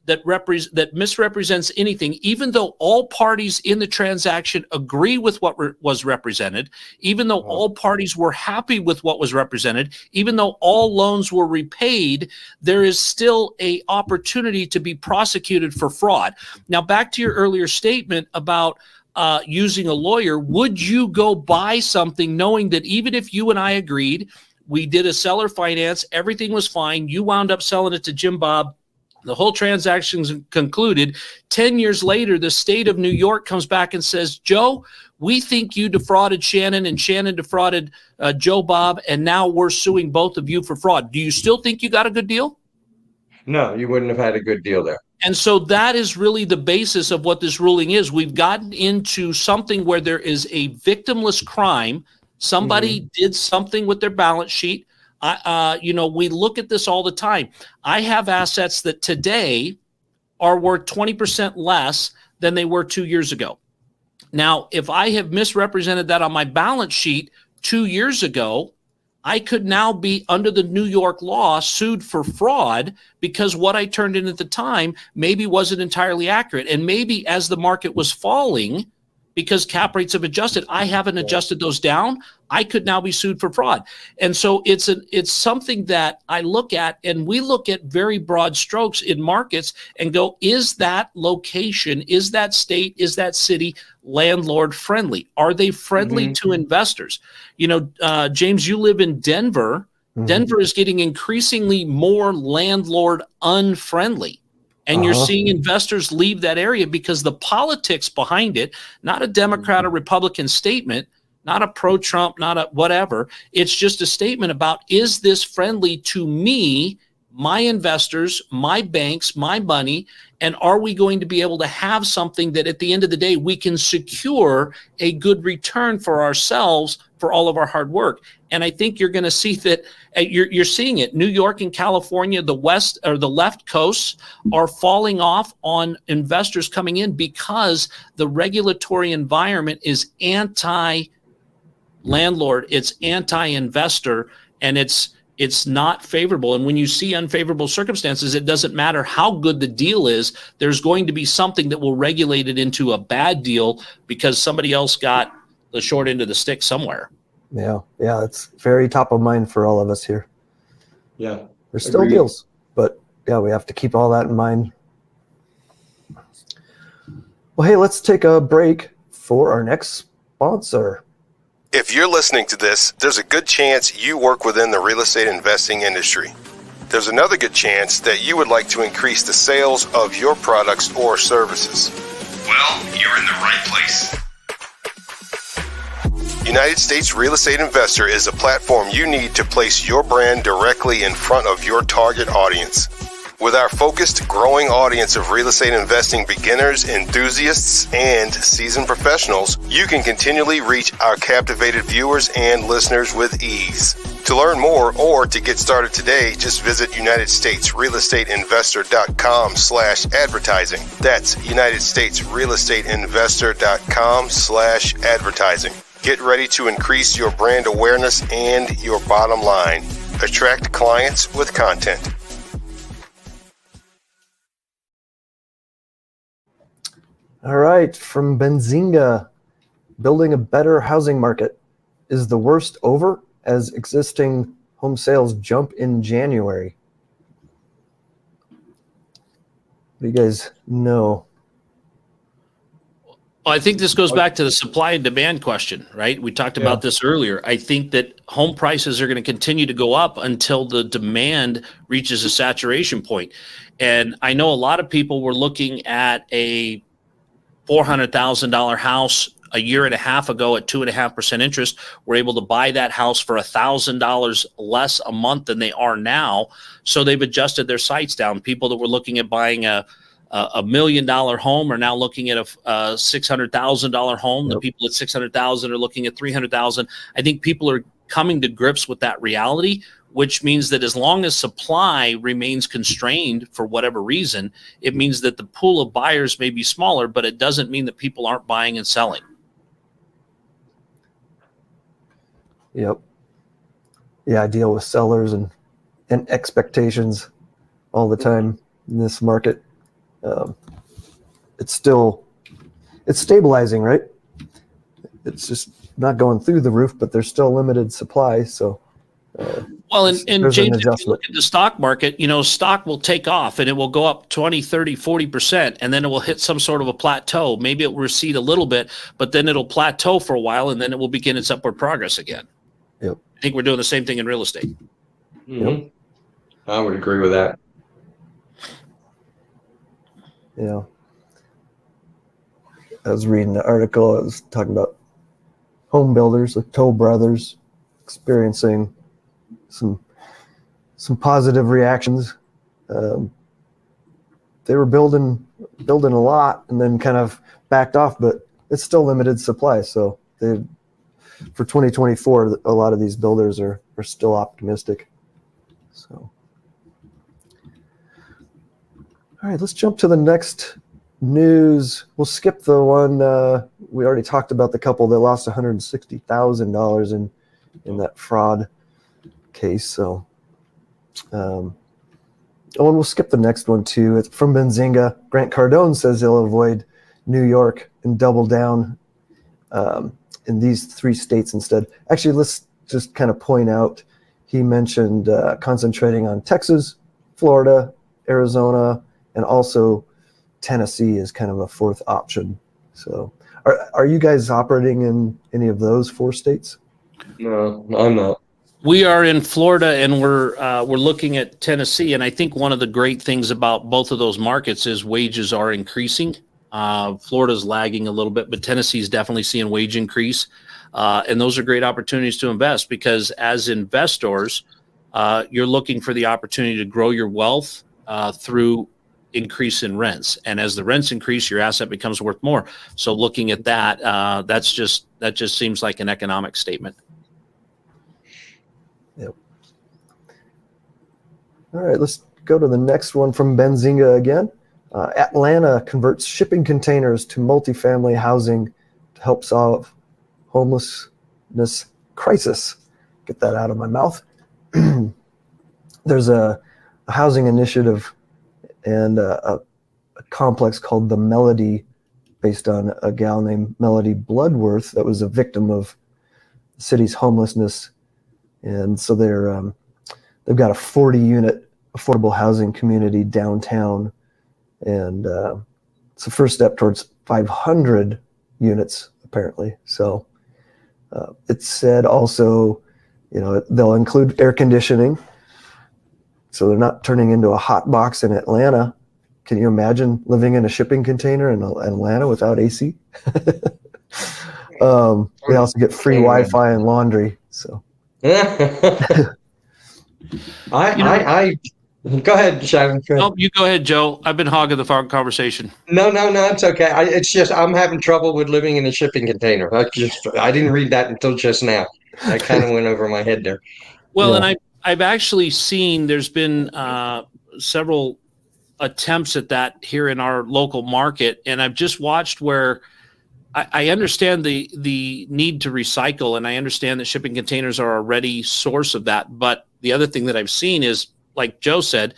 S2: that misrepresents anything, even though all parties in the transaction agree with what was represented, even though all parties were happy with what was represented, even though all loans were repaid, there is still a opportunity to be prosecuted for fraud. Now, back to your earlier statement about using a lawyer, would you go buy something knowing that even if you and I agreed, we did a seller finance, everything was fine, you wound up selling it to Jim Bob, the whole transaction's concluded. 10 years later, the state of New York comes back and says, Joe, we think you defrauded Shannon and Shannon defrauded Joe Bob, and now we're suing both of you for fraud. Do you still think you got a good deal?
S3: No, you wouldn't have had a good deal there.
S2: And so that is really the basis of what this ruling is. We've gotten into something where there is a victimless crime. Somebody did something with their balance sheet. We look at this all the time. I have assets that today are worth 20% less than they were 2 years ago. Now, if I have misrepresented that on my balance sheet 2 years ago, I could now be, under the New York law, sued for fraud because what I turned in at the time maybe wasn't entirely accurate. And maybe as the market was falling, because cap rates have adjusted, I haven't adjusted those down, I could now be sued for fraud. And so it's something that I look at, and we look at very broad strokes in markets and go, is that location, is that state, is that city landlord friendly? Are they friendly to investors? James, you live in Denver. Denver is getting increasingly more landlord unfriendly. And you're seeing investors leave that area because the politics behind it, not a Democrat or Republican statement, not a pro-Trump, not a whatever. It's just a statement about, is this friendly to me, my investors, my banks, my money, and are we going to be able to have something that at the end of the day, we can secure a good return for ourselves for all of our hard work? And I think you're going to see that you're seeing it. New York and California, the West or the left coasts are falling off on investors coming in because the regulatory environment is anti-landlord, it's anti-investor, and it's not favorable. And when you see unfavorable circumstances, it doesn't matter how good the deal is. There's going to be something that will regulate it into a bad deal because somebody else got the short end of the stick somewhere.
S1: Yeah, it's very top of mind for all of us here.
S3: Yeah.
S1: There's still deals, but yeah, we have to keep all that in mind. Well, hey, let's take a break for our next sponsor.
S5: If you're listening to this, there's a good chance you work within the real estate investing industry. There's another good chance that you would like to increase the sales of your products or services. Well, you're in the right place. United States Real Estate Investor is a platform you need to place your brand directly in front of your target audience. With our focused, growing audience of real estate investing beginners, enthusiasts, and seasoned professionals, you can continually reach our captivated viewers and listeners with ease. To learn more or to get started today, just visit UnitedStatesRealEstateInvestor.com/advertising. That's UnitedStatesRealEstateInvestor.com/advertising. Get ready to increase your brand awareness and your bottom line. Attract clients with content.
S1: All right, from Benzinga, building a better housing market. Is the worst over as existing home sales jump in January? What do you guys know?
S2: Well, I think this goes back to the supply and demand question, right? We talked about this earlier. I think that home prices are going to continue to go up until the demand reaches a saturation point. And I know a lot of people were looking at a $400,000 house a year and a half ago at 2.5% interest. Were able to buy that house for $1,000 less a month than they are now. So they've adjusted their sights down. People that were looking at buying a $1 million home are now looking at a $600,000 home. The people at 600,000 are looking at 300,000. I think people are coming to grips with that reality, which means that as long as supply remains constrained for whatever reason, it means that the pool of buyers may be smaller, but it doesn't mean that people aren't buying and selling.
S1: Yep. Yeah, I deal with sellers and expectations all the time in this market. It's stabilizing, right? It's just not going through the roof, but there's still limited supply. So,
S2: well, and James, if you look at the stock market, stock will take off and it will go up 20, 30, 40%, and then it will hit some sort of a plateau. Maybe it will recede a little bit, but then it'll plateau for a while and then it will begin its upward progress again.
S1: Yep.
S2: I think we're doing the same thing in real estate.
S3: Mm-hmm.
S1: Yep.
S3: I would agree with that.
S1: Yeah. I was reading an article. I was talking about home builders, like Toll Brothers, experiencing some positive reactions. They were building a lot and then kind of backed off, but it's still limited supply. So for 2024, a lot of these builders are still optimistic. So. All right, let's jump to the next news. We'll skip the one we already talked about, the couple that lost $160,000 in that fraud case. So, and we'll skip the next one too. It's from Benzinga. Grant Cardone says he'll avoid New York and double down in these 3 states instead. Actually, let's just kind of point out, he mentioned concentrating on Texas, Florida, Arizona, and also Tennessee is kind of a 4th option. So are you guys operating in any of those 4 states?
S3: No, I'm not.
S2: We are in Florida and we're looking at Tennessee. And I think one of the great things about both of those markets is wages are increasing. Florida's lagging a little bit, but Tennessee's definitely seeing wage increase. And those are great opportunities to invest because as investors, you're looking for the opportunity to grow your wealth through increase in rents, and as the rents increase, your asset becomes worth more. So looking at that, that just seems like an economic statement.
S1: Yep. All right, let's go to the next one from Benzinga again. Atlanta converts shipping containers to multifamily housing to help solve homelessness crisis. Get that out of my mouth. There's a housing initiative and a complex called The Melody, based on a gal named Melody Bloodworth that was a victim of the city's homelessness. And so they've got a 40-unit affordable housing community downtown, and it's the first step towards 500 units, apparently. So it said also, they'll include air conditioning. So they're not turning into a hot box in Atlanta. Can you imagine living in a shipping container in Atlanta without AC? They also get free Wi-Fi and laundry. So
S3: I go ahead, Shannon.
S2: No, you go ahead, Joe. I've been hogging the conversation.
S3: No, it's okay. It's just I'm having trouble with living in a shipping container. I didn't read that until just now. That kind of went over my head there.
S2: Well, yeah. And I've actually seen there's been several attempts at that here in our local market, and I've just watched where I understand the need to recycle, and I understand that shipping containers are a ready source of that. But the other thing that I've seen is, like Joe said,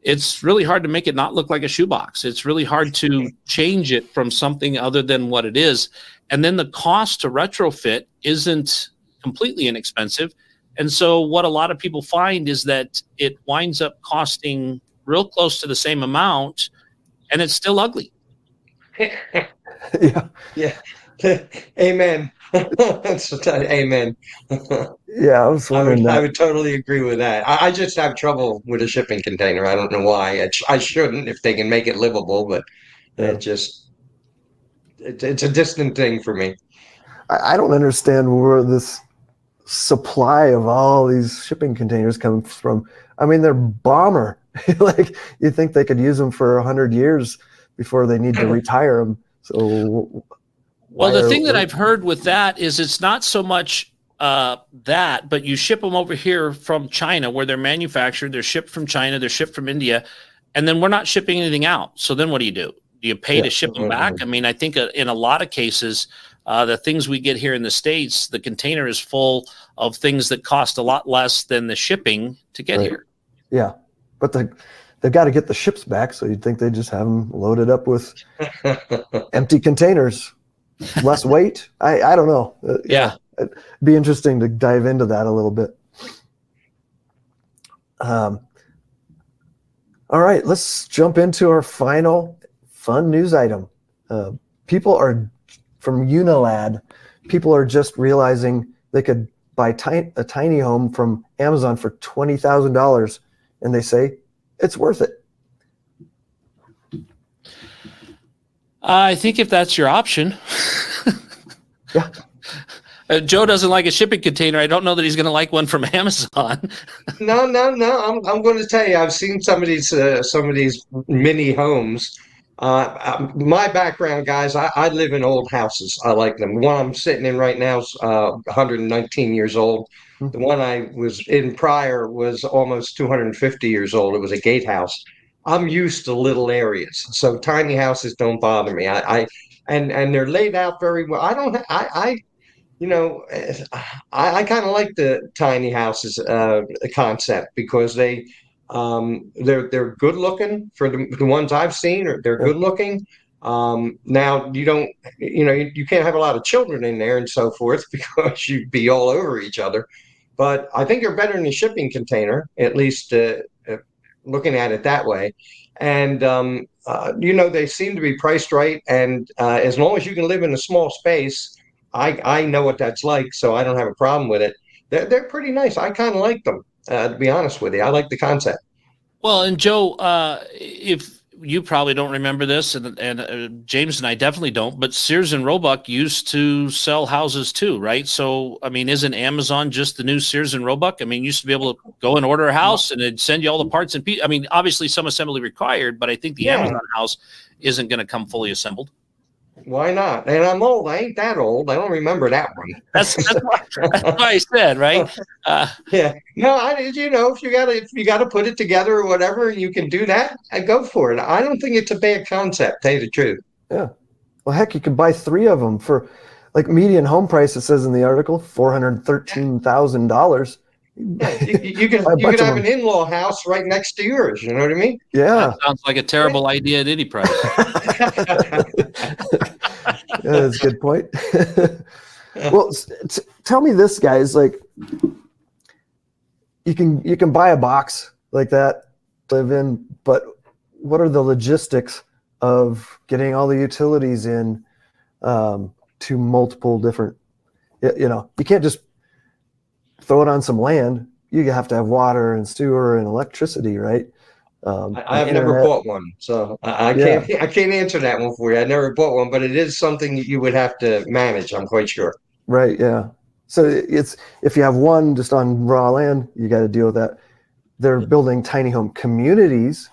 S2: it's really hard to make it not look like a shoebox. It's really hard to change it from something other than what it is. And then the cost to retrofit isn't completely inexpensive. And so what a lot of people find is that it winds up costing real close to the same amount, and it's still ugly.
S1: Yeah.
S3: Yeah. Amen. Amen.
S1: Yeah. I was wondering
S3: I
S1: that.
S3: would totally agree with that. I just have trouble with a shipping container. I don't know why. I shouldn't if they can make it livable, but
S1: Yeah.
S3: it's a distant thing for me.
S1: I don't understand where this supply of all these shipping containers comes from. I mean, they're bomber. Like, you think they could use them for 100 years before they need to retire them. So
S2: Well, the thing that I've heard with that is it's not so much that, but you ship them over here from China where they're manufactured. They're shipped from China. They're shipped from India. And then we're not shipping anything out. So then what do? Do you pay to ship them back? I mean, I think in a lot of cases, the things we get here in the States, the container is full of things that cost a lot less than the shipping to get here.
S1: Yeah. But they've got to get the ships back. So you'd think they just have them loaded up with empty containers, less weight. I don't know.
S2: Yeah.
S1: It'd be interesting to dive into that a little bit. All right, let's jump into our final fun news item. People are, from Unilad, people are just realizing they could buy a tiny home from Amazon for $20,000, and they say it's worth it.
S2: I think if that's your option.
S1: Yeah.
S3: Joe doesn't like a shipping container. I don't know that he's going to like one from Amazon.
S5: No. I'm going to tell you, I've seen some of these mini homes. My background, guys, I live in old houses. I like them. The one I'm sitting in right now is 119 years old. The one I was in prior was almost 250 years old. It was a gatehouse. I'm used to little areas, so tiny houses don't bother me. And they're laid out very well. I kind of like the tiny houses concept because they're good looking for the ones I've seen. They're good looking. Now you can't have a lot of children in there and so forth because you'd be all over each other. But I think you're better in a shipping container, at least looking at it that way. And they seem to be priced right. And as long as you can live in a small space, I know what that's like, so I don't have a problem with it. They're pretty nice. I kind of like them, to be honest with you. I like the concept.
S2: Well, and Joe, if you probably don't remember this, and James and I definitely don't, but Sears and Roebuck used to sell houses too, right? So, I mean, isn't Amazon just the new Sears and Roebuck? I mean, you used to be able to go and order a house and it'd send you all the parts and pieces. I mean, obviously some assembly required, but I think the Amazon house isn't going to come fully assembled.
S5: Why not? And I'm old. I ain't that old. I don't remember that one.
S2: That's why I said, right?
S5: Yeah. No, if you got to put it together or whatever, you can do that. Go for it. I don't think it's a bad concept. Tell you the truth.
S1: Yeah. Well, heck, you can buy 3 of them for, like, median home price. It says in the article, $413,000.
S5: You can have an in-law house right next to yours. You know what I mean?
S1: Yeah.
S2: That sounds like a terrible idea at any price.
S1: Yeah, that's a good point. Well, tell me this, guys. Like, you can buy a box like that, live in, but what are the logistics of getting all the utilities in to multiple different? You can't just throw it on some land. You have to have water and sewer and electricity, right?
S5: I've never bought one, so I can't answer that one for you. I never bought one, but it is something you would have to manage, I'm quite sure.
S1: Right, yeah. So it's, if you have one just on raw land, you got to deal with that. They're building tiny home communities.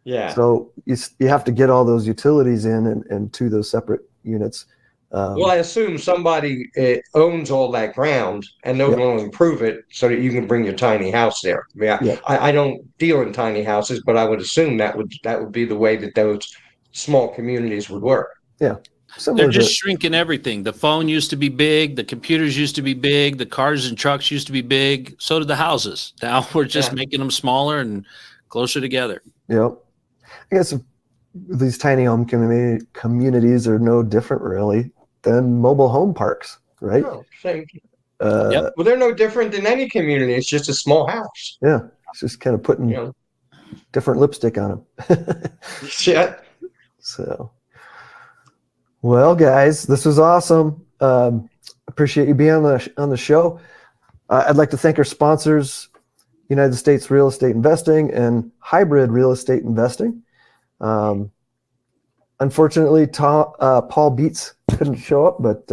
S5: Yeah.
S1: So you have to get all those utilities in and to those separate units.
S5: Well, I assume somebody owns all that ground and they're going to improve it so that you can bring your tiny house there. Yeah. I don't deal in tiny houses, but I would assume that would be the way that those small communities would work.
S1: Yeah.
S2: They're just shrinking everything. The phone used to be big. The computers used to be big. The cars and trucks used to be big. So did the houses. Now we're just making them smaller and closer together.
S1: Yep. I guess these tiny home communities are no different, really, than mobile home parks, right?
S5: Oh, same. Well, they're no different than any community. It's just a small house.
S1: Yeah. It's just kind of putting different lipstick on them.
S5: Yeah.
S1: So, Well, guys, this was awesome. Appreciate you being on the show. I'd like to thank our sponsors, United States Real Estate Investing and Hybrid Real Estate Investing. Unfortunately, Paul Beats couldn't show up, but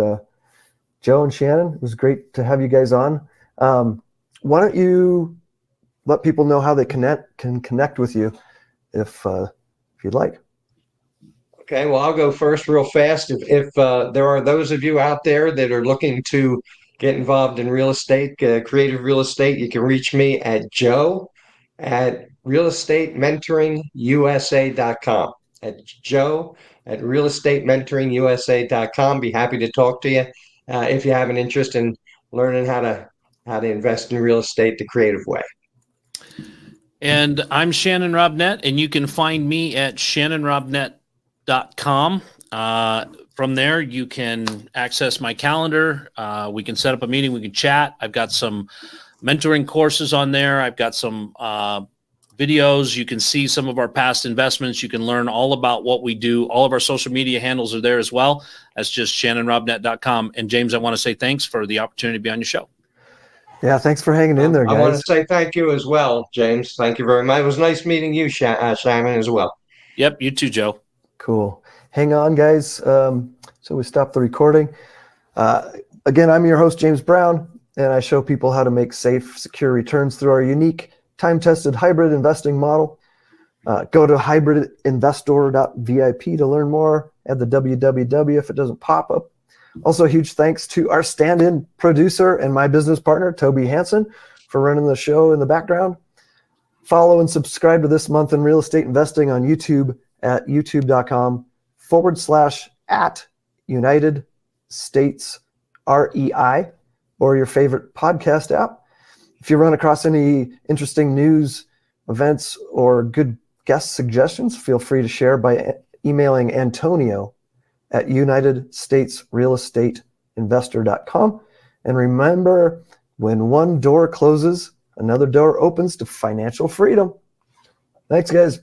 S1: Joe and Shannon, it was great to have you guys on. Why don't you let people know how they can connect with you if you'd like.
S3: Okay, well, I'll go first real fast. If there are those of you out there that are looking to get involved in real estate, creative real estate, you can reach me at joe@realestatementoringusa.com. At joe@realestatementoringusa.com. Be happy to talk to you if you have an interest in learning how to invest in real estate the creative way.
S2: And I'm Shannon Robnett, and you can find me at shannonrobnett.com. From there, you can access my calendar. We can set up a meeting. We can chat. I've got some mentoring courses on there. I've got some videos. You can see some of our past investments. You can learn all about what we do. All of our social media handles are there as well. That's just shannonrobnett.com. And James, I want to say thanks for the opportunity to be on your show.
S1: Yeah, thanks for hanging in there, guys.
S3: I want to say thank you as well, James. Thank you very much. It was nice meeting you, Shannon, as well.
S2: Yep, you too, Joe.
S1: Cool. Hang on, guys. So we stopped the recording. Again, I'm your host, James Brown, and I show people how to make safe, secure returns through our unique, time-tested hybrid investing model. Go to hybridinvestor.vip to learn more. Add the www if it doesn't pop up. Also, huge thanks to our stand-in producer and my business partner, Toby Hanson, for running the show in the background. Follow and subscribe to This Month in Real Estate Investing on YouTube at youtube.com/@United States REI or your favorite podcast app. If you run across any interesting news, events, or good guest suggestions, feel free to share by emailing Antonio at UnitedStatesRealEstateInvestor.com. And remember, when one door closes, another door opens to financial freedom. Thanks, guys.